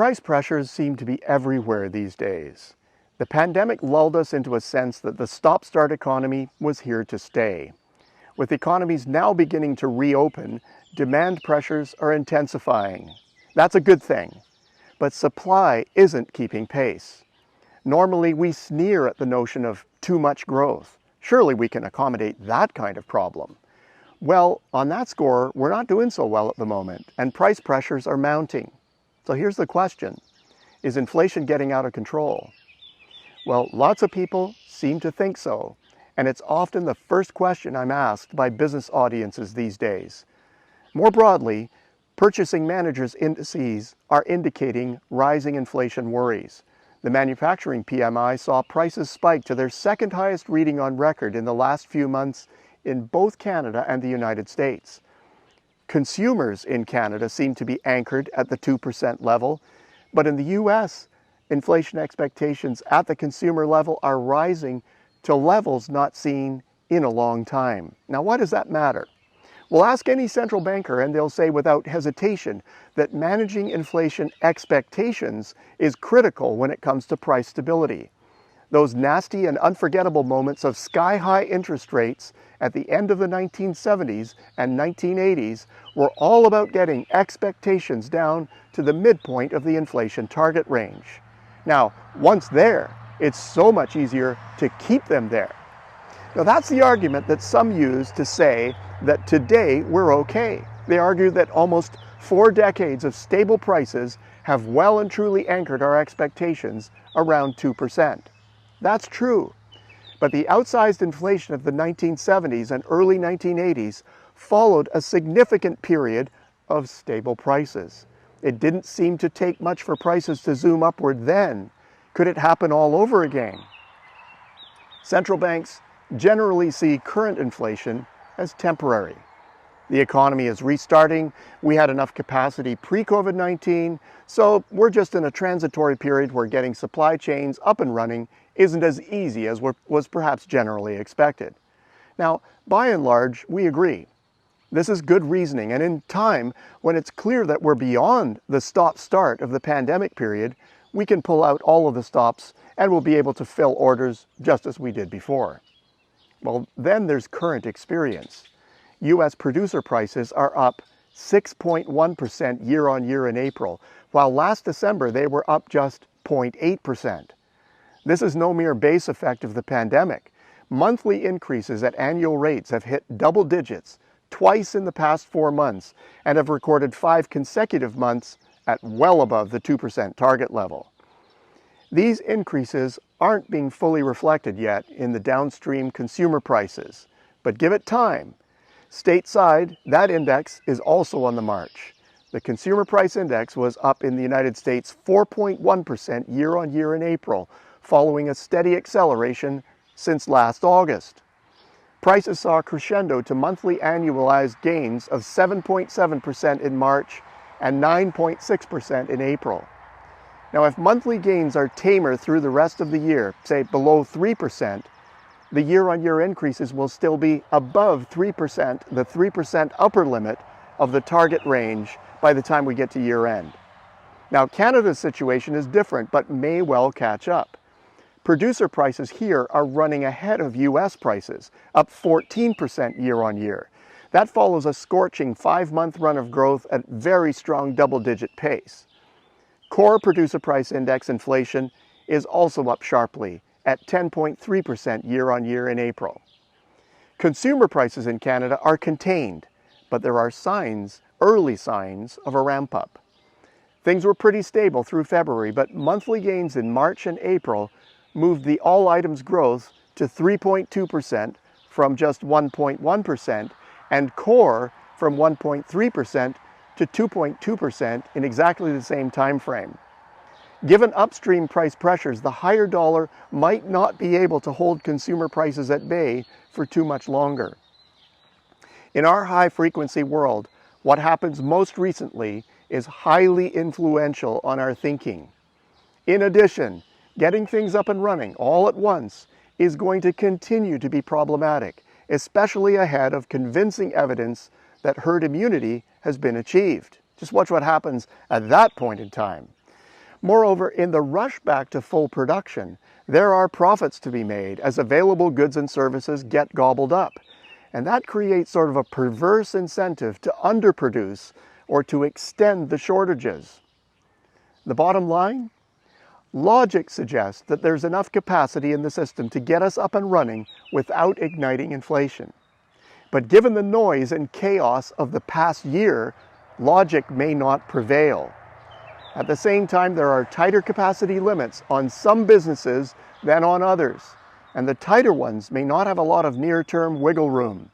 Price pressures seem to be everywhere these days. The pandemic lulled us into a sense that the stop-start economy was here to stay. With economies now beginning to reopen, demand pressures are intensifying. That's a good thing. But supply isn't keeping pace. Normally, we sneer at the notion of too much growth. Surely we can accommodate that kind of problem. Well, on that score, we're not doing so well at the moment, and price pressures are mounting. So here's the question. Is inflation getting out of control? Well, lots of people seem to think so, and it's often the first question I'm asked by business audiences these days. More broadly, purchasing managers' indices are indicating rising inflation worries. The manufacturing PMI saw prices spike to their second highest reading on record in the last few months in both Canada and the United States. Consumers in Canada seem to be anchored at the 2% level, but in the US, inflation expectations at the consumer level are rising to levels not seen in a long time. Now, why does that matter? Well, ask any central banker and they'll say without hesitation that managing inflation expectations is critical when it comes to price stability. Those nasty and unforgettable moments of sky-high interest rates at the end of the 1970s and 1980s were all about getting expectations down to the midpoint of the inflation target range. Now, once there, it's so much easier to keep them there. Now, that's the argument that some use to say that today we're okay. They argue that almost 4 decades of stable prices have well and truly anchored our expectations around 2%. That's true. But the outsized inflation of the 1970s and early 1980s followed a significant period of stable prices. It didn't seem to take much for prices to zoom upward then. Could it happen all over again? Central banks generally see current inflation as temporary. The economy is restarting. We had enough capacity pre-COVID-19, so we're just in a transitory period where getting supply chains up and running isn't as easy as was perhaps generally expected. Now, by and large, we agree. This is good reasoning, and in time, when it's clear that we're beyond the stop-start of the pandemic period, we can pull out all of the stops and we'll be able to fill orders just as we did before. Well, then there's current experience. U.S. producer prices are up 6.1% year-on-year in April, while last December they were up just 0.8%. This is no mere base effect of the pandemic. Monthly increases at annual rates have hit double digits twice in the past 4 months and have recorded 5 consecutive months at well above the 2% target level. These increases aren't being fully reflected yet in the downstream consumer prices, but give it time. Stateside, that index is also on the march. The Consumer Price Index was up in the United States 4.1% year-on-year in April, following a steady acceleration since last August. Prices saw a crescendo to monthly annualized gains of 7.7% in March and 9.6% in April. Now, if monthly gains are tamer through the rest of the year, say below 3%, the year-on-year increases will still be above 3%, the 3% upper limit of the target range by the time we get to year-end. Now, Canada's situation is different, but may well catch up. Producer prices here are running ahead of U.S. prices, up 14% year-on-year. That follows a scorching 5-month run of growth at very strong double-digit pace. Core Producer Price Index inflation is also up sharply, at 10.3% year-on-year in April. Consumer prices in Canada are contained, but there are early signs of a ramp-up. Things were pretty stable through February, but monthly gains in March and April moved the all-items growth to 3.2% from just 1.1%, and core from 1.3% to 2.2% in exactly the same time frame. Given upstream price pressures, the higher dollar might not be able to hold consumer prices at bay for too much longer. In our high-frequency world, what happens most recently is highly influential on our thinking. In addition, getting things up and running all at once is going to continue to be problematic, especially ahead of convincing evidence that herd immunity has been achieved. Just watch what happens at that point in time. Moreover, in the rush back to full production, there are profits to be made as available goods and services get gobbled up. And that creates sort of a perverse incentive to underproduce or to extend the shortages. The bottom line? Logic suggests that there's enough capacity in the system to get us up and running without igniting inflation. But given the noise and chaos of the past year, logic may not prevail. At the same time, there are tighter capacity limits on some businesses than on others, and the tighter ones may not have a lot of near-term wiggle room.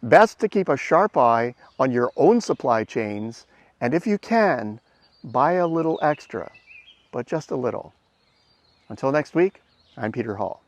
Best to keep a sharp eye on your own supply chains, and if you can, buy a little extra, but just a little. Until next week, I'm Peter Hall.